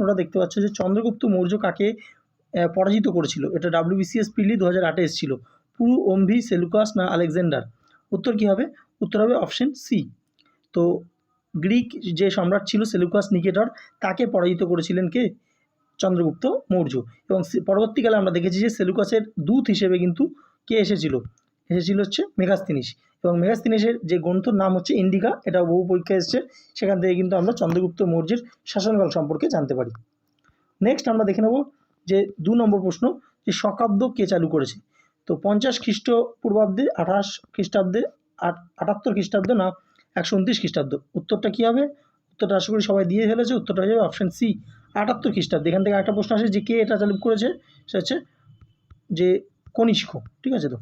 প্রশ্নটা দেখতে পাচ্ছ যে চন্দ্রগুপ্ত মৌর্য কাকে পরাজিত করেছিল। এটা WBCS প্রিলি 2008 এসেছিল। পুরু, অম্ভি, সেলুকাস না আলেকজান্ডার? উত্তর কী হবে? উত্তর হবে অপশন সি। তো গ্রিক যে সম্রাট ছিল সেলুকাস নিকেটর, তাকে পরাজিত করেছিলেন কে? চন্দ্রগুপ্ত মৌর্য। এবং পরবর্তীকালে আমরা দেখেছি যে সেলুকাসের দূত হিসেবে কিন্তু কে এসেছিল হচ্ছে মেগাস্তিনিস। এবং মেগাস্তিনিসের যে গ্রন্থর নাম হচ্ছে ইন্ডিকা, এটা বহু পরীক্ষা এসেছে, সেখান থেকে কিন্তু আমরা চন্দ্রগুপ্ত মৌর্যের শাসনকাল সম্পর্কে জানতে পারি। নেক্সট আমরা দেখে নেব যে 2 নম্বর প্রশ্ন, যে শকাব্দ কে চালু করেছে। তো 50 খ্রিস্টপূর্বাব্দে, 28 খ্রিস্টাব্দে, 78 খ্রিস্টাব্দ না 129 খ্রিস্টাব্দ? উত্তরটা কী হবে? উত্তরটা আশা করি সবাই দিয়ে ফেলেছে। উত্তরটা হয়ে যাবে অপশন সি, 78 খ্রিস্টাব্দে। এখান থেকে একটা প্রশ্ন আসে যে কে এটা চালু করেছে, সেটা হচ্ছে যে কনিষ্ক। ঠিক আছে, তো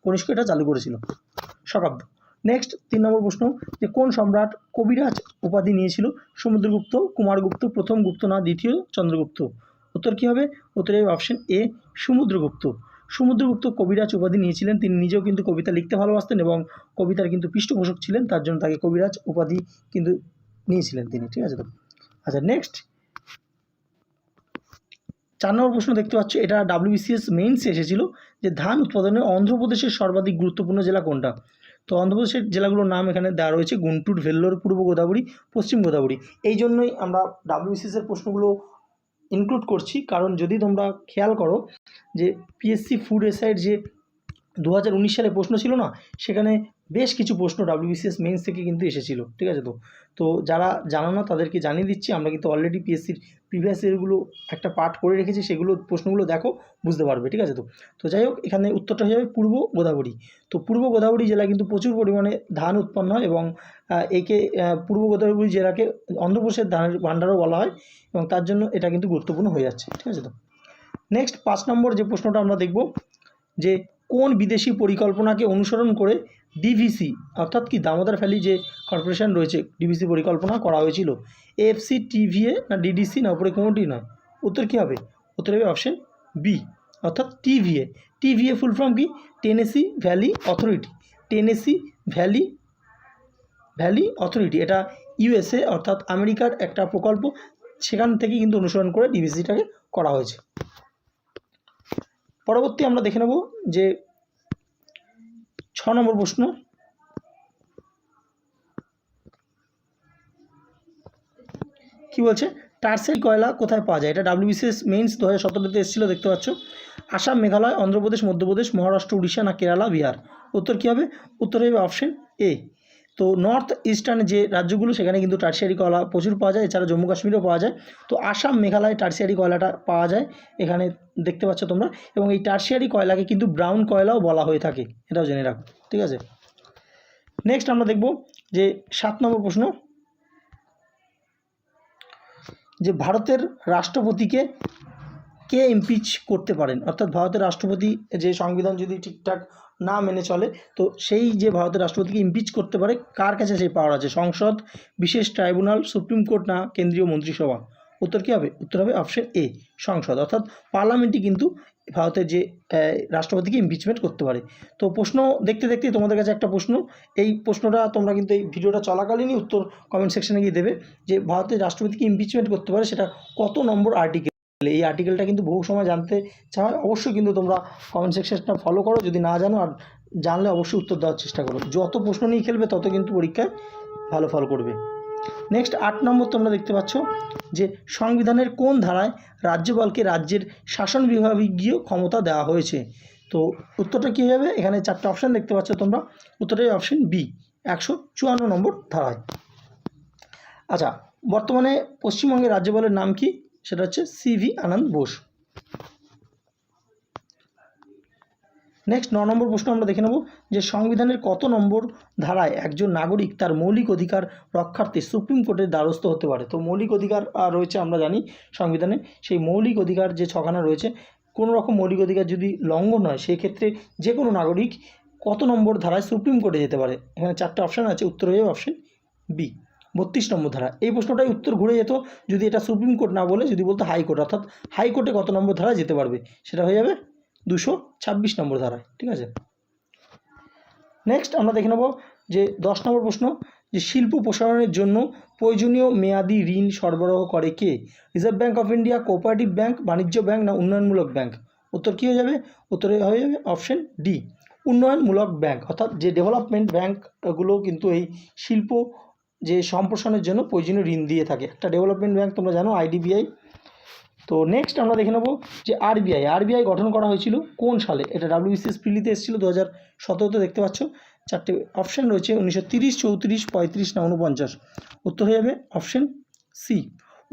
কনিষ্ক এটা চালু করেছিল শকাব্দ। নেক্সট 3 নম্বর প্রশ্ন, যে কোন সম্রাট কবিরাজ উপাধি নিয়েছিল? সমুদ্রগুপ্ত, কুমারগুপ্ত, প্রথম গুপ্ত না দ্বিতীয় চন্দ্রগুপ্ত? উত্তর কী হবে? উত্তর হবে অপশন এ, সমুদ্রগুপ্ত। সমুদ্রগুপ্ত কবিরাজ উপাধি নিয়েছিলেন। তিনি নিজেও কিন্তু কবিতা লিখতে ভালোবাসতেন এবং কবিতার কিন্তু পৃষ্ঠপোষক ছিলেন, তার জন্য তাকে কবিরাজ উপাধি কিন্তু নিয়েছিলেন তিনি। ঠিক আছে, তো আচ্ছা নেক্সট 4 নম্বর প্রশ্ন দেখতে পাচ্ছ, এটা WBCS মেইনসে এসেছিল, যে ধান উৎপাদনে অন্ধ্রপ্রদেশের সর্বাধিক গুরুত্বপূর্ণ জেলা কোনটা? তো অন্ধ্রপ্রদেশের জেলাগুলোর নাম এখানে দেওয়া রয়েছে গুন্টুর, ভেল্লোর, পূর্ব গোদাবরী, পশ্চিম গোদাবরী। এই জন্যই আমরা WBCS-এর প্রশ্নগুলো ইনক্লুড করছি, কারণ যদি তোমরা খেয়াল করো যে PSC ফুড এসআইয়ের যে 2019 সালে প্রশ্ন ছিল না, সেখানে বেশ কিছু প্রশ্ন WBCS মেইনস থেকে কিন্তু এসেছিল। ঠিক আছে, তো যারা জানো না তাদেরকে জানিয়ে দিচ্ছি, আমরা কিন্তু অলরেডি PSCর প্রিভিয়াস ইয়ারগুলো একটা পার্ট করে রেখেছি, সেগুলো প্রশ্নগুলো দেখো, বুঝতে পারবে। ঠিক আছে, তো যাই হোক, এখানে উত্তরটা হয়ে যাবে পূর্ব গোদাবরী। তো পূর্ব গোদাবরী জেলায় কিন্তু প্রচুর পরিমাণে ধান উৎপন্ন হয় এবং একে পূর্ব গোদাবরী জেলাকে অন্ধ্রপ্রদেশের ধানের ভাণ্ডারও বলা হয়, এবং তার জন্য এটা কিন্তু গুরুত্বপূর্ণ হয়ে যাচ্ছে। ঠিক আছে, তো নেক্সট 5 নম্বর যে প্রশ্নটা আমরা দেখব, যে কোন বিদেশি পরিকল্পনাকে অনুসরণ করে DVC অর্থাৎ কি দামোদর ভ্যালি যে কর্পোরেশন রয়েছে, DVC পরিকল্পনা করা হয়েছিল? AFC, TVA না DDC না উপরে কোনোটি নয়? উত্তর কী হবে? উত্তর হবে অপশন বি, অর্থাৎ TVA। TVA ফুল ফর্ম কি? Tennessee valley authority. Tennessee valley authority, এটা USA অর্থাৎ আমেরিকার একটা প্রকল্প, সেখান থেকে কিন্তু অনুসরণ করে DVCটাকে করা হয়েছে। পরবর্তী আমরা দেখে নেব যে 6 নম্বর প্রশ্ন, কি বলছে? টারসিয়ারি কয়লা কোথায় পাওয়া যায়? এটা WBCS মেইনস 2017-তে এসেছিল, দেখতে পাচ্ছ। আসাম, মেঘালয়, অন্ধ্রপ্রদেশ, মধ্যপ্রদেশ, মহারাষ্ট্র, উড়িষ্যা না কেরালা, বিহার? উত্তর কী হবে? উত্তর হবে অপশন এ। তো নর্থ ইস্টার্ন যে রাজ্যগুলো, সেখানে কিন্তু টারসিয়ারি কয়লা প্রচুর পাওয়া যায়, এছাড়া জম্মু কাশ্মীরেও পাওয়া যায়। তো আসাম, মেঘালয় টারসিয়ারি কয়লাটা পাওয়া যায়, এখানে দেখতে পাচ্ছ তোমরা। এবং এই টারসিয়ারি কয়লাকে কিন্তু ব্রাউন কয়লাও বলা হয়ে থাকে, এটাও জেনে রাখো। ঠিক আছে, নেক্সট আমরা দেখব যে 7 নম্বর প্রশ্ন, যে ভারতের রাষ্ট্রপতিকে কে ইমপিচ করতে পারেন? অর্থাৎ ভারতের রাষ্ট্রপতি যে সংবিধান যদি ঠিকঠাক না মেনে চলে, তো সেই যে ভারতের রাষ্ট্রপতিকে ইমপিচ করতে পারে, কার কাছে সেই পাওয়ার আছে? সংসদ, বিশেষ ট্রাইব্যুনাল, সুপ্রিম কোর্ট না কেন্দ্রীয় মন্ত্রিসভা? উত্তর কী হবে? উত্তর হবে অপশন এ, সংসদ। অর্থাৎ পার্লামেন্টই কিন্তু ভারতের যে রাষ্ট্রপতিকে ইমপিচমেন্ট করতে পারে। তো প্রশ্ন দেখতে দেখতে তোমাদের কাছে একটা প্রশ্ন, এই প্রশ্নটা তোমরা কিন্তু এই ভিডিওটা চলাকালীনই উত্তর কমেন্ট সেকশনে গিয়ে দেবে, যে ভারতের রাষ্ট্রপতিকে ইমপিচমেন্ট করতে পারে সেটা কত নম্বর আর্টিকেল? এই আর্টিকেলটা কিন্তু বহু সময় জানতে চায়, অবশ্যই কিন্তু তোমরা কমেন্ট সেকশনটা ফলো করো, যদি না জানো, আর জানলে অবশ্যই উত্তর দেওয়ার চেষ্টা করো। যত প্রশ্ন নিয়ে খেলবে তত কিন্তু পরীক্ষায় ভালো ফল করবে। নেক্সট 8 নম্বর তোমরা দেখতে পাচ্ছ, যে সংবিধানের কোন ধারায় রাজ্যপালকে রাজ্যের শাসন বিভাগীয় ক্ষমতা দেওয়া হয়েছে? তো উত্তরটা কী হবে? এখানে 4টে অপশান দেখতে পাচ্ছ তোমরা, উত্তরটাই অপশন বি, 154 নম্বর ধারায়। আচ্ছা, বর্তমানে পশ্চিমবঙ্গের রাজ্যপালের নাম কি? সেটা হচ্ছে CV আনন্দ বোস। নেক্সট 9 নম্বর প্রশ্ন আমরা দেখে নেব, যে সংবিধানের কত নম্বর ধারায় একজন নাগরিক তার মৌলিক অধিকার রক্ষার্থে সুপ্রিম কোর্টের দ্বারস্থ হতে পারে? তো মৌলিক অধিকার রয়েছে আমরা জানি সংবিধানে, সেই মৌলিক অধিকার যে 6খানা রয়েছে, কোনো রকম মৌলিক অধিকার যদি লঙ্ঘন হয়, সেই ক্ষেত্রে যে কোনো নাগরিক কত নম্বর ধারায় সুপ্রিম কোর্টে যেতে পারে? এখানে 4টে অপশান আছে, উত্তর হয়ে যাবে অপশন বি, 32 নম্বর ধারা। এই প্রশ্নটাই উত্তর ঘুরে যেত যদি এটা সুপ্রিম কোর্ট না বলে যদি বলতো হাইকোর্ট, অর্থাৎ হাইকোর্টে কত নম্বর ধারায় যেতে পারবে, সেটা হয়ে যাবে 226 নম্বর ধারায়। ঠিক আছে, নেক্সট আমরা দেখে নেব যে 10 নম্বর প্রশ্ন, যে শিল্প প্রসারণের জন্য প্রয়োজনীয় মেয়াদি ঋণ সরবরাহ করে কে? Reserve bank of India, cooperative bank, বাণিজ্য ব্যাঙ্ক না উন্নয়নমূলক ব্যাঙ্ক? উত্তর কী হয়ে যাবে? উত্তরে হয়ে যাবে অপশন ডি, উন্নয়নমূলক ব্যাঙ্ক। অর্থাৎ যে ডেভেলপমেন্ট ব্যাঙ্কগুলো কিন্তু এই শিল্প যে সম্প্রসারণের জন্য প্রয়োজনীয় ঋণ দিয়ে থাকে। একটা ডেভেলপমেন্ট ব্যাঙ্ক তোমরা জানো আইডিবিআই। তো নেক্সট আমরা দেখে নেব যে আরবিআই গঠন করা হয়েছিল কোন সালে? এটা ডাব্লিউবিসিএস প্রিলিতে এসেছিল 2017-তে, দেখতে পাচ্ছ চারটে অপশান রয়েছে, 1930, 34, 35 না 49? উত্তর হয়ে যাবে অপশন সি,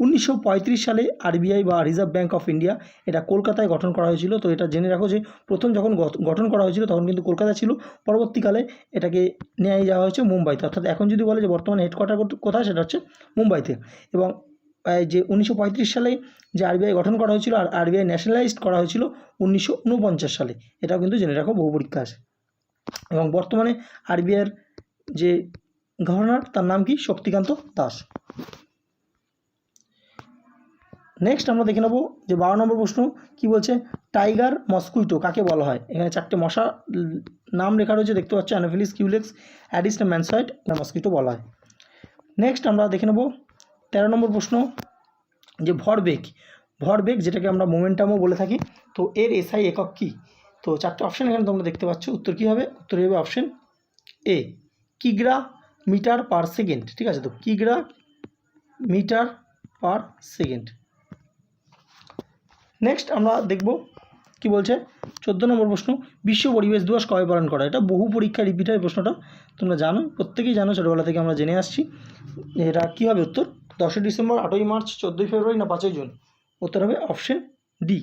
1935 সালে আরবিআই বা রিজার্ভ ব্যাঙ্ক অফ ইন্ডিয়া এটা কলকাতায় গঠন করা হয়েছিল। তো এটা জেনে রাখো যে প্রথম যখন গঠন করা হয়েছিল তখন কিন্তু কলকাতা ছিল, পরবর্তীকালে এটাকে নিয়ে যাওয়া হয়েছে মুম্বাইতে। অর্থাৎ এখন যদি বলে যে বর্তমানে হেডকোয়ার্টার কোথায়, সেটা হচ্ছে মুম্বাইতে। এবং যে 1935 সালে যে আরবিআই গঠন করা হয়েছিল আর আরবিআই ন্যাশনালাইজড করা হয়েছিল 1949 সালে, এটাও কিন্তু জেনে রাখো, বহু পরীক্ষা আছে। এবং বর্তমানে আরবিআইয়ের যে গভর্নর তার নাম কি? শক্তিকান্ত দাস। নেক্সট আমরা দেখে নেব যে 12 নম্বর প্রশ্ন কি বলছে, টাইগার মসকুইটো কাকে বলা হয়? এখানে চারটে মশা নাম লেখা রয়েছে, দেখতে পাচ্ছ, অ্যানোফিলিস, কিউলেক্স, অ্যাডিস না ম্যানসয়েড না মসকুইটো বলা হয়। নেক্সট আমরা দেখে নেব 13 নম্বর প্রশ্ন, যে ভরবেগ যেটাকে আমরা মোমেন্টামও বলে থাকি, তো এর এসআই একক কী? তো চারটে অপশান এখানে তোমরা দেখতে পাচ্ছ, উত্তর কী হবে? উত্তর হবে option A, kg metre per second. ঠিক আছে, তো kg metre per second. Next আমরা দেখব কি বলছে 14 নম্বর প্রশ্ন, বিশ্ব পরিবেশ দিবস কবে পালন করা? এটা বহু পরীক্ষায় রিপিট হয় প্রশ্নটা, তোমরা জানো, প্রত্যেকেই জানো, ছোটোবেলা থেকে আমরা জেনে আসছি। এটা কী হবে উত্তর? 10 ডিসেম্বর, 8ই মার্চ, 14ই ফেব্রুয়ারি না 5ই জুন? উত্তর হবে অপশন ডি,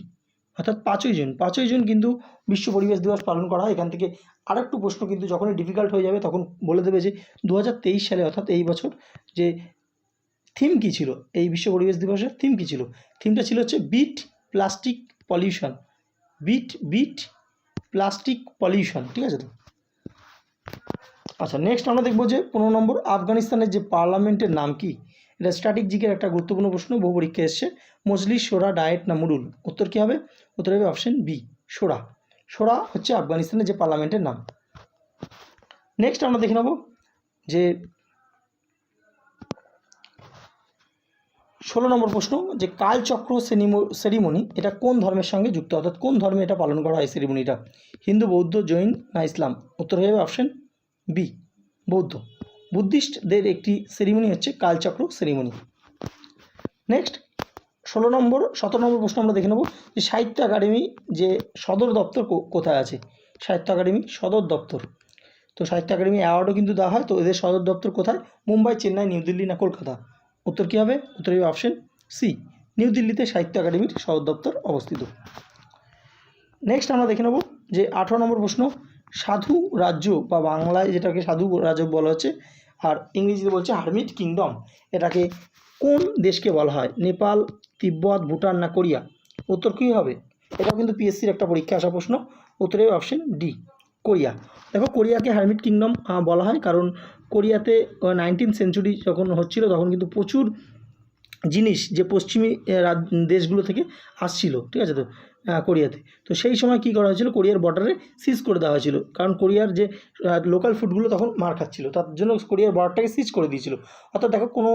অর্থাৎ 5ই জুন। 5ই জুন কিন্তু বিশ্ব পরিবেশ দিবস পালন করা হয়। এখান থেকে আরেকটু প্রশ্ন কিন্তু যখনই ডিফিকাল্ট হয়ে যাবে তখন বলে দেবে যে 2023 সালে, অর্থাৎ এই বছর, যে থিম কী ছিল, এই বিশ্ব পরিবেশ দিবসের থিম কী ছিল? থিমটা ছিল হচ্ছে beat plastic pollution, beat plastic pollution. ঠিক আছে তো? আচ্ছা, নেক্সট আমরা দেখব যে 15 নম্বর, আফগানিস্তানের যে পার্লামেন্টের নাম কি? এটা স্ট্র্যাটেজিকের একটা গুরুত্বপূর্ণ প্রশ্ন, বহু পরীক্ষা এসছে। মজলিস, শোরা, ডায়েট না মুরুল? উত্তর কী হবে? উত্তর হবে অপশন বি, শোরা হচ্ছে আফগানিস্তানের যে পার্লামেন্টের নাম। নেক্সট আমরা দেখে নেব যে 16 নম্বর প্রশ্ন, যে কালচক্র সেরিমনি এটা কোন ধর্মের সঙ্গে যুক্ত? অর্থাৎ কোন ধর্মে এটা পালন করা হয় সেরিমনিটা? হিন্দু, বৌদ্ধ, জৈন না ইসলাম? উত্তর হয়ে যাবে অপশন বি, বুদ্ধিস্টদের একটি সেরিমনি হচ্ছে কালচক্র সেরিমনি। নেক্সট 17 নম্বর প্রশ্ন আমরা দেখে নেব যে সাহিত্য একাডেমি যে সদর দপ্তর কোথায় আছে? সাহিত্য একাডেমি সদর দপ্তর, তো সাহিত্য একাডেমি অ্যাওয়ার্ডও কিন্তু দেওয়া হয়, তো এদের সদর দপ্তর কোথায়? মুম্বাই, চেন্নাই, নিউ দিল্লি না কলকাতা? উত্তর কী হবে? উত্তর হবে অপশন সি, নিউ দিল্লিতে সাহিত্য একাডেমির সদর দপ্তর অবস্থিত। নেক্সট আমরা দেখে নেব যে 18 নম্বর প্রশ্ন, সাধু রাজ্য বা বাংলায় যেটাকে সাধু রাজ্য বলা হচ্ছে আর ইংরেজিতে বলছে হারমিট কিংডম, এটাকে কোন দেশকে বলা হয়? নেপাল, তিব্বত, ভুটান না কোরিয়া? উত্তর কী হবে? এটাও কিন্তু পিএসসির একটা পরীক্ষা আসা প্রশ্ন, উত্তরে অপশন ডি, কোরিয়া। দেখো, কোরিয়াকে হারমিট কিংডম বলা হয় কারণ কোরিয়াতে 19th সেঞ্চুরি যখন হচ্ছিল তখন কিন্তু প্রচুর জিনিস যে পশ্চিমী দেশগুলো থেকে আসছিল, ঠিক আছে তো, কোরিয়াতে। তো সেই সময় কী করা হয়েছিল, কোরিয়ার বর্ডারে সিজ করে দেওয়া হয়েছিল, কারণ কোরিয়ার যে লোকাল ফুডগুলো তখন মার খাচ্ছিল, তার জন্য কোরিয়ার বর্ডারটাকে সিজ করে দিয়েছিল। অর্থাৎ দেখো, কোনো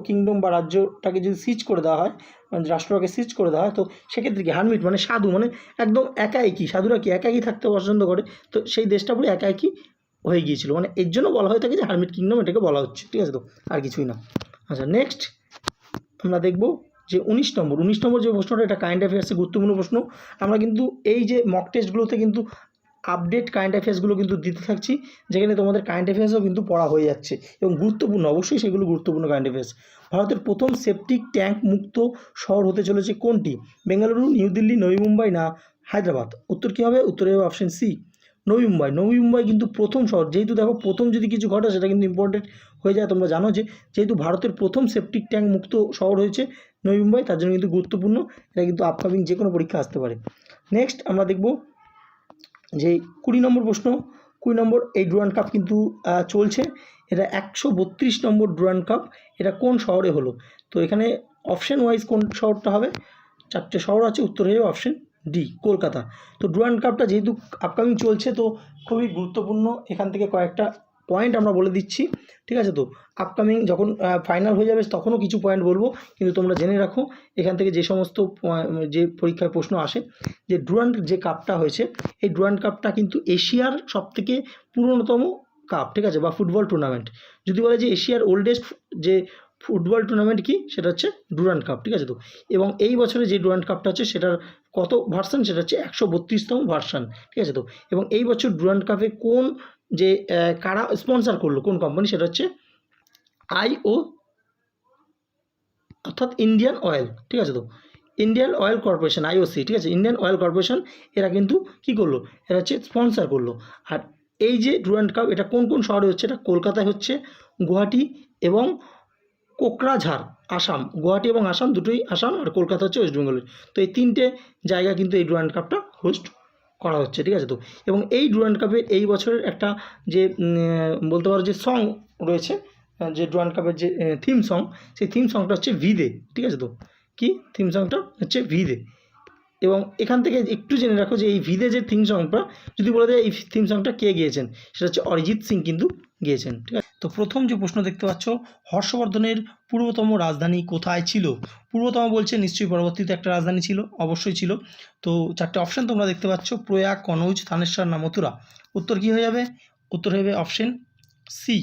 কিংডম বা রাজ্যটাকে যদি সিজ করে দেওয়া হয়, মানে রাষ্ট্রটাকে সিজ করে দেওয়া হয়, তো সেক্ষেত্রে কি হারমিট মানে সাধু, মানে একদম একাকী, সাধুরা কি একাকী থাকতে পছন্দ করে, তো সেই দেশটা পুরো একাকী হয়ে গিয়েছিল, মানে এর জন্য বলা হয়ে থাকে যে হারমিট কিংডম এটাকে বলা হচ্ছে, ঠিক আছে তো, আর কিছুই না। আচ্ছা, নেক্সট আমরা দেখব যে 19 নম্বর যে প্রশ্নটা, এটা কারেন্ট অ্যাফেয়ার্সের গুরুত্বপূর্ণ প্রশ্ন। আমরা কিন্তু এই যে মক টেস্টগুলোতে কিন্তু আপডেট কারেন্ট অ্যাফেয়ার্সগুলো কিন্তু দিতে থাকছি, যেখানে তোমাদের কারেন্ট অ্যাফেয়ার্সও কিন্তু পড়া হয়ে যাচ্ছে এবং গুরুত্বপূর্ণ, অবশ্যই সেগুলো গুরুত্বপূর্ণ কারেন্ট অ্যাফেয়ার্স। ভারতের প্রথম সেপটিক ট্যাঙ্ক মুক্ত শহর হতে চলেছে কোনটি? বেঙ্গালুরু, নিউ দিল্লি, নবী মুম্বাই না হায়দ্রাবাদ? উত্তর কী হবে? উত্তর হবে অপশন সি, নবী মুম্বাই কিন্তু প্রথম শহর। যেহেতু দেখো, প্রথম যদি কিছু ঘটে সেটা কিন্তু ইম্পর্টেন্ট হয়ে যায়। তোমরা জানো যে যেহেতু ভারতের প্রথম সেপটিক ট্যাঙ্ক মুক্ত শহর হয়েছে নবী মুম্বাই, তার জন্য কিন্তু গুরুত্বপূর্ণ, এটা কিন্তু আপকামিং যে কোনো পরীক্ষা আসতে পারে। নেক্সট আমরা দেখব যে 20 নম্বর প্রশ্ন, 20 নম্বর, এই ডুরান্ড কাপ কিন্তু চলছে, এটা 132 নম্বর ডুরান্ড কাপ, এটা কোন শহরে হলো? তো এখানে অপশন ওয়াইজ কোন শহরটা হবে? চারটে শহর আছে, উত্তর হয়ে যাবে অপশন ডি, কলকাতা। তো ডুরান্ড কাপটা যেহেতু আপকামিং চলছে, তো খুবই গুরুত্বপূর্ণ, এখান থেকে কয়েকটা পয়েন্ট আমরা বলে দিচ্ছি, ঠিক আছে। তো আপকামিং যখন ফাইনাল হয়ে যাবে তখনও কিছু পয়েন্ট বলবো, কিন্তু তোমরা জেনে রাখো এখান থেকে যে সমস্ত যে পরীক্ষায় প্রশ্ন আসে, যে ডুরান্ড যে কাপটা হয়েছে, এই ডুরান্ড কাপটা কিন্তু এশিয়ার সবথেকে পুরনোতম কাপ, ঠিক আছে, বা ফুটবল টুর্নামেন্ট। যদি বলে যে এশিয়ার ওল্ডেস্ট যে ফুটবল টুর্নামেন্ট কি, সেটা হচ্ছে ডুরান্ড কাপ, ঠিক আছে। তো এবং এই বছরে যে ডুরান্ড কাপটা হচ্ছে সেটার কত ভার্সান, সেটা হচ্ছে 132তম ভার্সান, ঠিক আছে। তো এবং এই বছর ডুরান্ড কাপে কোন যে কারা স্পন্সর করলো, কোন কোম্পানি, সেটা হচ্ছে আইও, অর্থাৎ ইন্ডিয়ান অয়েল, ঠিক আছে। তো ইন্ডিয়ান অয়েল কর্পোরেশন, আইওসি, ঠিক আছে, ইন্ডিয়ান অয়েল কর্পোরেশন, এরা কিন্তু কী করলো, এরা হচ্ছে স্পন্সর করলো। আর এই যে ডুরান্ড কাপ এটা কোন কোন শহরে হচ্ছে, এটা কলকাতায় হচ্ছে, গুয়াহাটি এবং কোকরাঝাড় আসাম, গুয়াহাটি এবং আসাম দুটোই আসাম, আর কলকাতা হচ্ছে ওয়েস্ট বেঙ্গলের। তো এই তিনটে জায়গা কিন্তু এই ডুরান্ড কাপটা হোস্ট করা হচ্ছে, ঠিক আছে। তো এবং এই ডুরান্ড কাপের এই বছরের একটা যে বলতে পারো যে সং রয়েছে, যে ডুরান্ড কাপের যে থিম সং, সেই থিম সংটা হচ্ছে ভিদে, ঠিক আছে। তো কি থিম সংটা হচ্ছে ভিদে। এবং এখান থেকে একটু জেনে রাখো যে এই ভিদে যে থিম সংটা, যদি বলা যায় এই থিম সংটা কে গিয়েছেন, সেটা হচ্ছে অরিজিৎ সিং কিন্তু গিয়েছেন, ঠিক আছে। তো প্রথম যে প্রশ্ন দেখতে পাচ্ছ, হর্ষবর্ধনের পূর্বতম রাজধানী কোথায় ছিল? পূর্বতম বলছে, নিশ্চয়ই পরবর্তীতে একটা রাজধানী ছিল, অবশ্যই ছিল। তো চারটে অপশান তোমরা দেখতে পাচ্ছ, প্রয়াগ, কনৌজ, থানেশ্বর না মথুরা। উত্তর কী হয়ে যাবে? উত্তর হয়ে যাবে অপশন সি,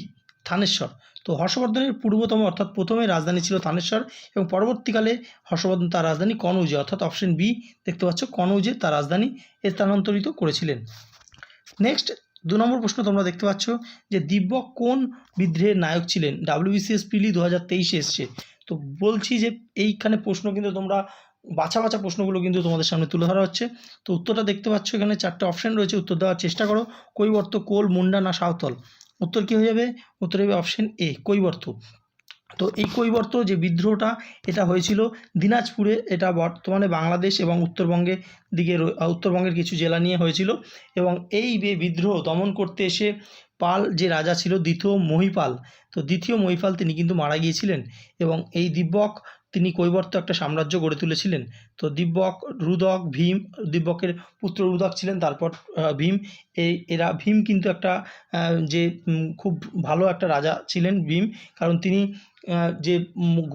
থানেশ্বর। তো হর্ষবর্ধনের পূর্বতম অর্থাৎ প্রথমে রাজধানী ছিল থানেশ্বর, এবং পরবর্তীকালে হর্ষবর্ধন তার রাজধানী কনৌজে অর্থাৎ অপশন বি দেখতে পাচ্ছ, কনৌজে তার রাজধানী স্থানান্তরিত করেছিলেন। নেক্সট 2 নম্বর প্রশ্ন তোমরা দেখতে পাচ্ছ যে দিব্যক কোন বিদ্রোহের নায়ক ছিলেন? WBCS প্রিলি 2023 এসছে। তো বলছি যে এইখানে প্রশ্ন কিন্তু তোমরা বাছা বাছা প্রশ্নগুলো কিন্তু তোমাদের সামনে তুলে ধরা হচ্ছে। তো উত্তরটা দেখতে পাচ্ছ, এখানে 4টে অপশান রয়েছে, উত্তর দেওয়ার চেষ্টা করো। কৈবর্ত, কোল, মুন্ডা না সাঁওতাল। উত্তর কী হয়ে যাবে? উত্তর হবে অপশন এ, কৈবর্ত। তো এই কৈবর্ত যে বিদ্রোহটা, এটা হয়েছিল দিনাজপুরে, এটা বর্তমানে বাংলাদেশ এবং উত্তরবঙ্গের দিকে উত্তরবঙ্গের কিছু জেলা নিয়ে হয়েছিল। এবং এই বিদ্রোহ দমন করতে এসে পাল যে রাজা ছিল দ্বিতীয় মহিপাল, তো দ্বিতীয় মহিপাল তিনি কিন্তু মারা গিয়েছিলেন। এবং এই দিব্যক তিনি কৈবর্ত একটা সাম্রাজ্য গড়ে তুলেছিলেন। তো দিব্যক, রুদক, ভীম, দিব্যকের পুত্র রুদক ছিলেন, তারপর ভীম, এরা ভীম কিন্তু একটা যে খুব ভালো একটা রাজা ছিলেন ভীম, কারণ তিনি যে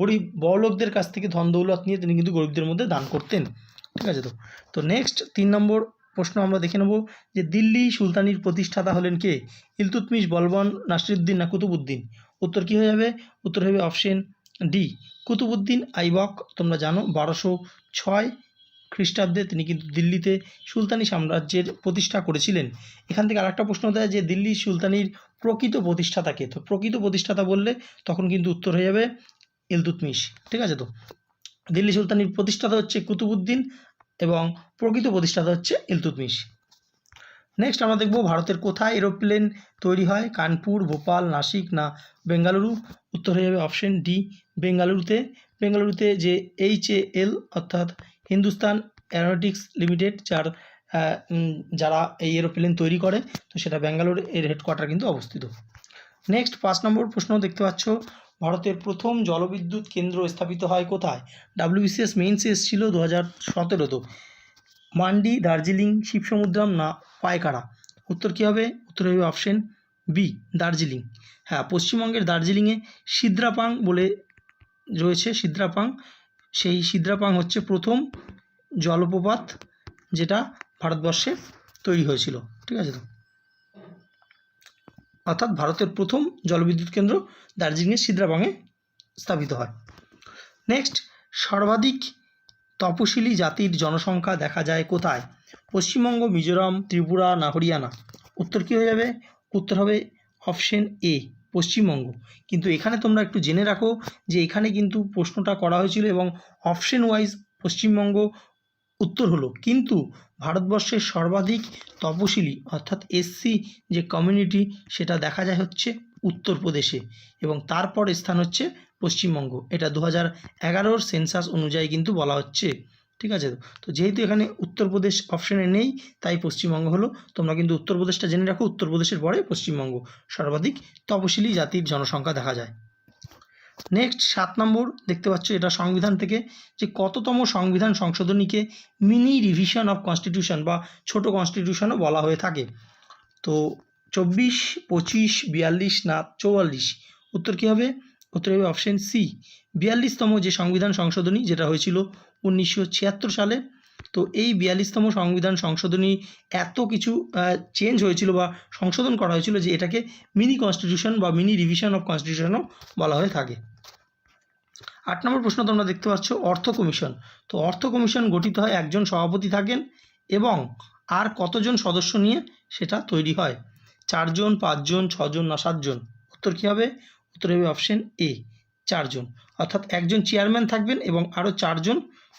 গরিব বড়লোকদের কাছ থেকে ধন দৌলত নিয়ে তিনি কিন্তু গরিবদের মধ্যে দান করতেন, ঠিক আছে। তো তো নেক্সট 3 নম্বর প্রশ্ন আমরা দেখে নেব যে দিল্লি সুলতানির প্রতিষ্ঠাতা হলেন কে? ইলতুৎমিশ, বলবন, নাসিরুদ্দিন না কুতুবউদ্দিন। উত্তর কী হয়ে যাবে? উত্তর হবে অপশন ডি, কুতুবউদ্দিন আইবক। তোমরা জানো 1206 খ্রিস্টাব্দে তিনি কিন্তু দিল্লিতে সুলতানি সাম্রাজ্যের প্রতিষ্ঠা করেছিলেন। এখান থেকে আরেকটা প্রশ্ন দেয় যে দিল্লি সুলতানির প্রকৃত প্রতিষ্ঠাতাকে। তো প্রকৃত প্রতিষ্ঠাতা বললে তখন কিন্তু উত্তর হয়ে যাবে ইলতুৎমিশ, ঠিক আছে। তো দিল্লি সুলতানির প্রতিষ্ঠাতা হচ্ছে কুতুবউদ্দিন এবং প্রকৃত প্রতিষ্ঠাতা হচ্ছে ইলতুৎমিশ। নেক্সট আমরা দেখব ভারতের কোথায় এরোপ্লেন তৈরি হয়? কানপুর, ভোপাল, নাসিক না বেঙ্গালুরু। উত্তর হয়ে যাবে অপশন ডি, বেঙ্গালুরুতে। বেঙ্গালুরুতে যে HAL অর্থাৎ হিন্দুস্তান অ্যারোনটিক্স লিমিটেড, যারা এই এরোপ্লেন তৈরি করে, তো সেটা ব্যাঙ্গালোর এর হেডকোয়ার্টার কিন্তু অবস্থিত। নেক্সট 5 নম্বর প্রশ্ন দেখতে পাচ্ছ, ভারতের প্রথম জলবিদ্যুৎ কেন্দ্র স্থাপিত হয় কোথায়? WBCS মেইনস এসেছিল 2017। তো মান্ডি, দার্জিলিং, শিবসমুদ্রম না পায়কাড়া। উত্তর কী হবে? উত্তর হবে অপশন বি, দার্জিলিং। হ্যাঁ, পশ্চিমবঙ্গের দার্জিলিংয়ে সিদ্রাপাং বলে রয়েছে, সিদ্রাপাং। সেই সিদ্রাপাং হচ্ছে প্রথম জলপ্রপাত যেটা ভারতবর্ষে তৈরি হয়েছিল, ঠিক আছে। তো অর্থাৎ ভারতের প্রথম জলবিদ্যুৎ কেন্দ্র দার্জিলিংয়ের সিদ্রাপাংয়ে স্থাপিত হয়। নেক্সট, সর্বাধিক তপশিলি জাতির জনসংখ্যা দেখা যায় কোথায়? পশ্চিমবঙ্গ, মিজোরাম, ত্রিপুরা না হরিয়ানা। উত্তর কী হয়ে যাবে? উত্তর হবে অপশন এ, পশ্চিমবঙ্গ। কিন্তু এখানে তোমরা একটু জেনে রাখো যে এখানে কিন্তু প্রশ্নটা করা হয়েছিল এবং অপশন ওয়াইজ পশ্চিমবঙ্গ উত্তর হলো, কিন্তু ভারতবর্ষের সর্বাধিক তপশিলি অর্থাৎ SC যে কমিউনিটি, সেটা দেখা যায় হচ্ছে উত্তরপ্রদেশে, এবং তারপর স্থান হচ্ছে পশ্চিমবঙ্গ। এটা 2011 সেন্সাস অনুযায়ী কিন্তু বলা হচ্ছে, ঠিক আছে। তো যেহেতু এখানে উত্তরপ্রদেশ অপশানে নেই, তাই পশ্চিমবঙ্গ হলো। তোমরা কিন্তু উত্তরপ্রদেশটা জেনে রাখো, উত্তরপ্রদেশের পরে পশ্চিমবঙ্গ সর্বাধিক তপশিলি জাতির জনসংখ্যা দেখা যায়। নেক্সট 7 নম্বর দেখতে পাচ্ছ, এটা সংবিধান থেকে, যে কততম সংবিধান সংশোধনীকে মিনি রিভিশন অফ কনস্টিটিউশন বা ছোট কনস্টিটিউশনও বলা হয়ে থাকে। তো 24, 25, 42 না 44? উত্তর কী হবে? উত্তর হবে অপশন সি, 42তম যে সংবিধান সংশোধনী, যেটা হয়েছিল 1976 সালে। তো এই 42তম সংবিধান সংশোধনী এত কিছু চেঞ্জ হয়েছিল বা সংশোধন করা হয়েছিল যে এটাকে মিনি কনস্টিটিউশন বা মিনি রিভিশন অফ কনস্টিটিউশনও বলা হয়ে থাকে। 8 নম্বর প্রশ্ন তোমরা দেখতে পাচ্ছ, অর্থ কমিশন। তো অর্থ কমিশন গঠিত হয়, একজন সভাপতি থাকেন এবং আর কতজন সদস্য নিয়ে সেটা তৈরি হয়? 4 জন, 5 জন, 6 জন না 7 জন? উত্তর কী হবে? উত্তর হবে অপশন এ, 4 জন। অর্থাৎ একজন চেয়ারম্যান থাকবেন এবং আরও 4 জন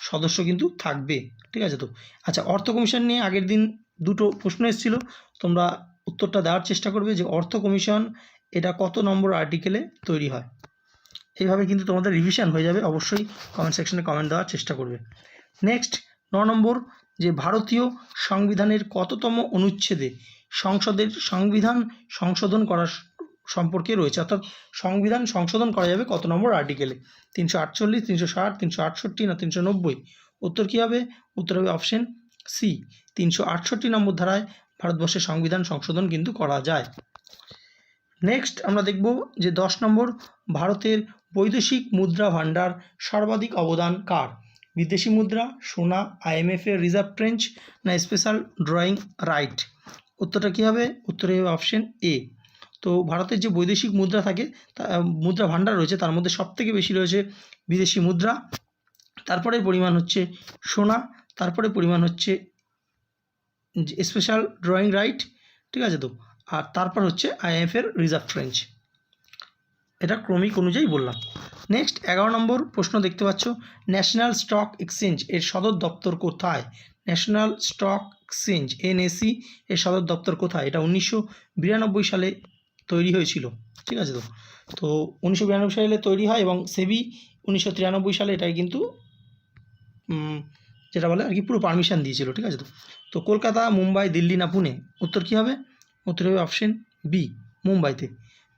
সদস্য কিন্তু থাকবে। ঠিক আছে? তো আচ্ছা, অর্থ কমিশন নিয়ে আগের দিন দুটো প্রশ্ন এসেছিল, তোমরা উত্তরটা দেওয়ার চেষ্টা করবে যে অর্থ কমিশন এটা কত নম্বর আর্টিকেলে তৈরি হয়। এইভাবে কিন্তু তোমাদের রিভিশন হয়ে যাবে। অবশ্যই কমেন্ট সেকশনে কমেন্ট দেওয়ার চেষ্টা করবে। নেক্সট 9 নম্বর, যে ভারতীয় সংবিধানের কততম অনুচ্ছেদে সংসদের সংবিধান সংশোধন করা সম্পর্কে রয়েছে? অর্থাৎ সংবিধান সংশোধন করা যাবে কত নম্বর আর্টিকেলে? 348, 360, 368 না 390? উত্তর কী হবে? উত্তর হবে অপশন সি, 368 নম্বর ধারায় ভারতবর্ষের সংবিধান সংশোধন কিন্তু করা যায়। নেক্সট আমরা দেখব যে 10 নম্বর, ভারতের বৈদেশিক মুদ্রা ভাণ্ডার সর্বাধিক অবদান কার? বিদেশি মুদ্রা, সোনা, IMF এর রিজার্ভ ট্রেঞ্চ না স্পেশাল ড্রয়িং রাইট? উত্তরটা কী হবে? উত্তরে হবে অপশন এ। তো ভারতের যে বৈদেশিক মুদ্রা থাকে, মুদ্রা ভাণ্ডার রয়েছে, তার মধ্যে সবথেকে বেশি রয়েছে বিদেশি মুদ্রা, তারপরে পরিমাণ হচ্ছে সোনা, তারপরে পরিমাণ হচ্ছে স্পেশাল ড্রয়িং রাইট। ঠিক আছে? তো আর তারপর হচ্ছে IMF এর রিজার্ভ ট্রেঞ্চ। এটা ক্রমিক অনুযায়ী বললাম। নেক্সট 11 নম্বর প্রশ্ন দেখতে পাচ্ছ, ন্যাশনাল স্টক এক্সচেঞ্জ এর সদর দপ্তর কোথায়? ন্যাশনাল স্টক এক্সচেঞ্জ NSE এর সদর দপ্তর কোথায়? এটা 1992 সালে তৈরি হয়েছিল। ঠিক আছে? তো 1992 সালে তৈরি হয় এবং সেবি 1993 সালে এটাই কিন্তু যেটা বলে আর কি পুরো পারমিশন দিয়েছিল। ঠিক আছে? তো কলকাতা, মুম্বাই, দিল্লি না পুনে? উত্তর কী হবে? উত্তর হবে অপশন বি, মুম্বাইতে।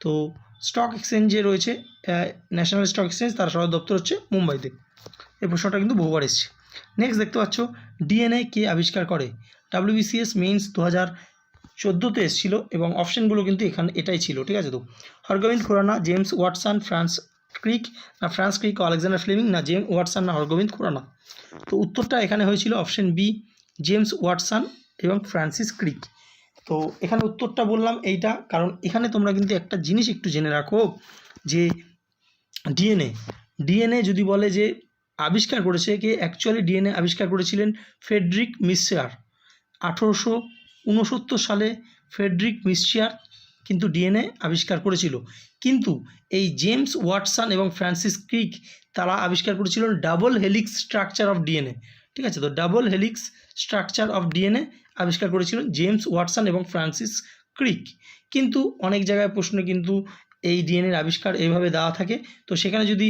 তো স্টক এক্সচেঞ্জ যে রয়েছে ন্যাশনাল স্টক এক্সচেঞ্জ, তার সদর দপ্তর হচ্ছে মুম্বাইতে। এই প্রশ্নটা কিন্তু বহুবার এসছে। নেক্সট দেখতে পাচ্ছ, DNA কে আবিষ্কার করে? WBCS মেইনস 2014-তে এসেছিলো এবং অপশানগুলো কিন্তু এটাই ছিল। ঠিক আছে? তো Hargobind Khorana, James Watson, Francis Crick না ফ্রান্স ক্রিক, আলেকজান্ডার ফ্লেমিং না জেমস ওয়াটসন না হরগোবিন্দ খুরানা? তো উত্তরটা এখানে হয়েছিল অপশন বি, জেমস ওয়াটসন এবং ফ্রান্সিস ক্রিক। তো এখানে উত্তরটা বললাম এইটা, কারণ এখানে তোমরা কিন্তু একটা জিনিস একটু জেনে রাখো যে ডিএনএ যদি বলে যে আবিষ্কার করেছে কে, অ্যাকচুয়ালি ডিএনএ আবিষ্কার করেছিলেন ফ্রেডরিক মিশ্চার। 1869 সালে ফ্রেডরিক মিশ্চার কিন্তু ডিএনএ আবিষ্কার করেছিল, কিন্তু এই জেমস ওয়াটসন এবং ফ্রান্সিস ক্রিক তারা আবিষ্কার করেছিলেন double helix structure of DNA. ঠিক আছে? তো double helix structure of DNA আবিষ্কার করেছিলেন জেমস ওয়াটসন এবং ফ্রান্সিস ক্রিক। কিন্তু অনেক জায়গায় প্রশ্নে কিন্তু এই ডিএনএর আবিষ্কার এইভাবে দেওয়া থাকে, তো সেখানে যদি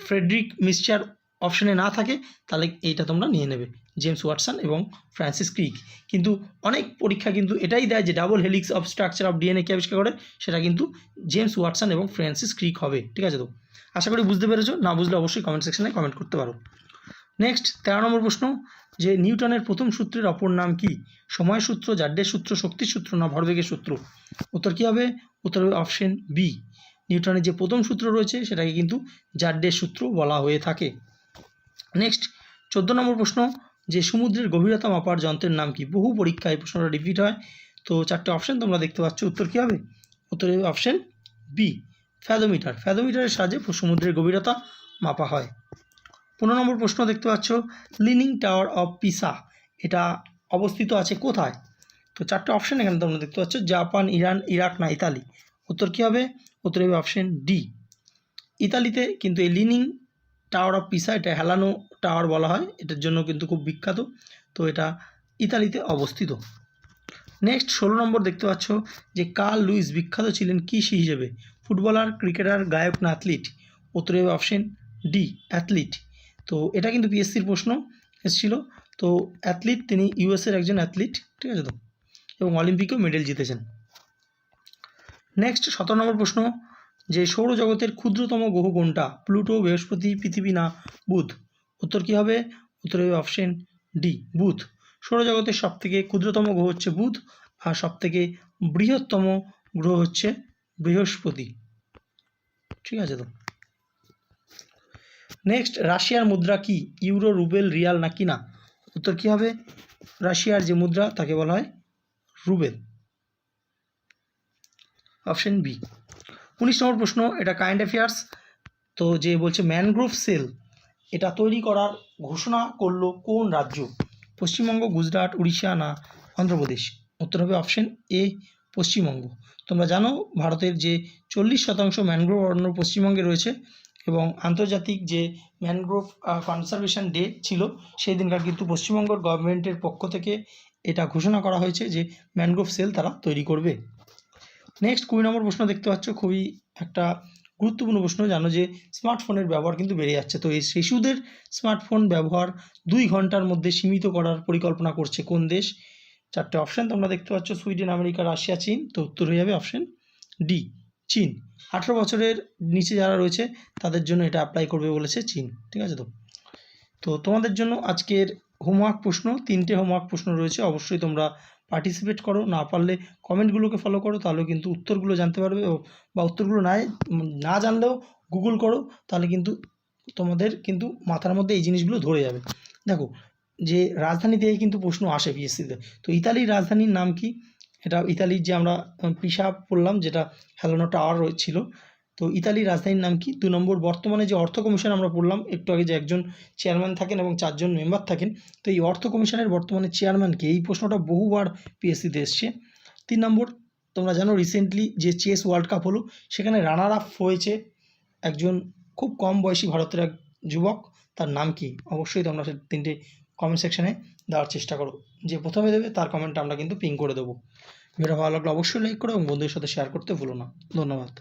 ফ্রেডরিক মিশ্চার অপশানে না থাকে তাহলে এইটা তোমরা নিয়ে নেবে, জেমস ওয়াটসন এবং ফ্রান্সিস ক্রিক। কিন্তু অনেক পরীক্ষা কিন্তু এটাই দেয় যে double helix of structure of DNA কে আবিষ্কার করে, সেটা কিন্তু জেমস ওয়াটসন এবং ফ্রান্সিস ক্রিক হবে। ঠিক আছে? তো আশা করি বুঝতে পেরেছো, না বুঝলে অবশ্যই কমেন্ট সেকশনে কমেন্ট করতে পারো। নেক্সট 13 নম্বর প্রশ্ন, যে নিউটনের প্রথম সূত্রের অপর নাম কি? সময় সূত্র, জাড্ডের সূত্র, শক্তির সূত্র না ভরবেগের সূত্র? উত্তর কী হবে? উত্তর হবে অপশন বি, নিউটনের যে প্রথম সূত্র রয়েছে সেটাকে কিন্তু জাড্ডের সূত্র বলা হয়ে থাকে। নেক্সট 14 নম্বর প্রশ্ন, যে সমুদ্রের গভীরতা মাপার যন্ত্রের নাম কি? বহু পরীক্ষায় প্রশ্নটা রিপিট হয়। তো 4টে অপশান তোমরা দেখতে পাচ্ছ, উত্তর কী হবে? উত্তর হবে অপশন বি, ফ্যাদোমিটার। ফ্যাদোমিটারের সাহায্যে সমুদ্রের গভীরতা মাপা হয়। 15 নম্বর প্রশ্ন দেখতে পাচ্ছ, লিনিং টাওয়ার অফ পিসা এটা অবস্থিত আছে কোথায়? তো 4টে অপশান এখানে তোমরা দেখতে পাচ্ছ, জাপান, ইরান, ইরাক না ইতালি? উত্তর কী হবে? উত্তর হবে অপশন ডি, ইতালিতে। কিন্তু এই লিনিং টাওয়ার অফ পিসা, এটা হেলানো টাওয়ার বলা হয়, এটার জন্য কিন্তু খুব বিখ্যাত। তো এটা ইতালিতে অবস্থিত। নেক্সট 16 নম্বর দেখতে পাচ্ছ, যে কার্ল লুইস বিখ্যাত ছিলেন কৃষি হিসেবে? ফুটবলার, ক্রিকেটার, গায়ক না অ্যাথলিট? উত্তর হবে অপশন ডি, অ্যাথলিট। তো এটা কিন্তু পিএসসির প্রশ্ন এসেছিল। তো অ্যাথলিট, তিনি ইউএসের একজন অ্যাথলিট। ঠিক আছে? তো এবং অলিম্পিকেও মেডেল জিতেছেন। নেক্সট 17 নম্বর প্রশ্ন, যে সৌরজগতের ক্ষুদ্রতম গ্রহ কোনটা? প্লুটো, বৃহস্পতি, পৃথিবী না বুধ? উত্তর কী হবে? উত্তর হবে অপশন ডি, বুধ। সৌরজগতের সবথেকে ক্ষুদ্রতম গ্রহ হচ্ছে বুধ, আর সবথেকে বৃহত্তম গ্রহ হচ্ছে বৃহস্পতি। ঠিক আছে? তো নেক্সট, রাশিয়ার মুদ্রা কি? ইউরো, রুবেল, রিয়াল নাকি না? উত্তর কী হবে? রাশিয়ার যে মুদ্রা তাকে বলা হয় রুবেল। Option B. 19 নম্বর প্রশ্ন, এটা কারেন্ট অ্যাফেয়ার্স। তো যে বলছে ম্যানগ্রোভ সেল এটা তৈরি করার ঘোষণা করলো কোন রাজ্য? পশ্চিমবঙ্গ, গুজরাট, উড়িষ্যা না অন্ধ্রপ্রদেশ? উত্তর হবে অপশন এ, পশ্চিমবঙ্গ। তোমরা জানো ভারতের যে 40% ম্যানগ্রোভ অরণ্য পশ্চিমবঙ্গে রয়েছে, এবং আন্তর্জাতিক যে ম্যানগ্রোভ কনজারভেশন ডে ছিল সেই দিনকার কিন্তু পশ্চিমবঙ্গের গভর্নমেন্টের পক্ষ থেকে এটা ঘোষণা করা হয়েছে যে ম্যানগ্রোভ সেল তারা তৈরি করবে। নেক্সট 20 নম্বর প্রশ্ন দেখতে পাচ্ছ, খুবই একটা গুরুত্বপূর্ণ প্রশ্ন। জানো যে স্মার্টফোনের ব্যবহার কিন্তু বেড়ে যাচ্ছে, তো এই শিশুদের স্মার্টফোন ব্যবহার 2 ঘন্টার মধ্যে সীমিত করার পরিকল্পনা করছে কোন দেশ? 4টে অপশান তোমরা দেখতে পাচ্ছ, সুইডেন, আমেরিকা, রাশিয়া, চীন। তো উত্তর হয়ে যাবে অপশান ডি, চীন। 18 বছরের নিচে যারা রয়েছে তাদের জন্য এটা অ্যাপ্লাই করবে বলেছে চীন। ঠিক আছে? তো তোমাদের জন্য আজকের হোমওয়ার্ক প্রশ্ন, 3টে হোমওয়ার্ক প্রশ্ন রয়েছে, অবশ্যই তোমরা পার্টিসিপেট করো। না পারলে কমেন্টগুলোকে ফলো করো, তাহলে কিন্তু উত্তরগুলো জানতে পারবে, বা উত্তরগুলো না জানলেও গুগল করো, তাহলে কিন্তু তোমাদের কিন্তু মাথার মধ্যে এই জিনিসগুলো ধরে যাবে। দেখো, যে রাজধানী থেকে কিন্তু প্রশ্ন আসে পিএসসিতে। তো ইতালির রাজধানীর নাম কি? এটা ইতালির যে আমরা পিসা পড়লাম, যেটা হেলানো টাওয়ার ছিল, তো ইতালির রাজধানীর নাম কি? 2 নম্বর, বর্তমানে যে অর্থ কমিশন আমরা পড়লাম একটু আগে, যে একজন চেয়ারম্যান থাকেন এবং 4 জন মেম্বার থাকেন, তো এই অর্থ কমিশনের বর্তমানে চেয়ারম্যানকে? এই প্রশ্নটা বহুবার পিএসসিতে এসছে। 3 নম্বর, তোমরা জানো রিসেন্টলি যে চেস ওয়ার্ল্ড কাপ হলো, সেখানে রানার আপ হয়েছে একজন খুব কম বয়সী ভারতের এক যুবক, তার নাম কি? অবশ্যই তোমরা 3টে কমেন্ট সেকশানে দেওয়ার চেষ্টা করো, যে প্রথমে দেবে তার কমেন্টটা আমরা কিন্তু পিন করে দেবো। ভিডিওটা ভালো লাগলে অবশ্যই লাইক করো এবং বন্ধুদের সাথে শেয়ার করতে ভুলো না। ধন্যবাদ।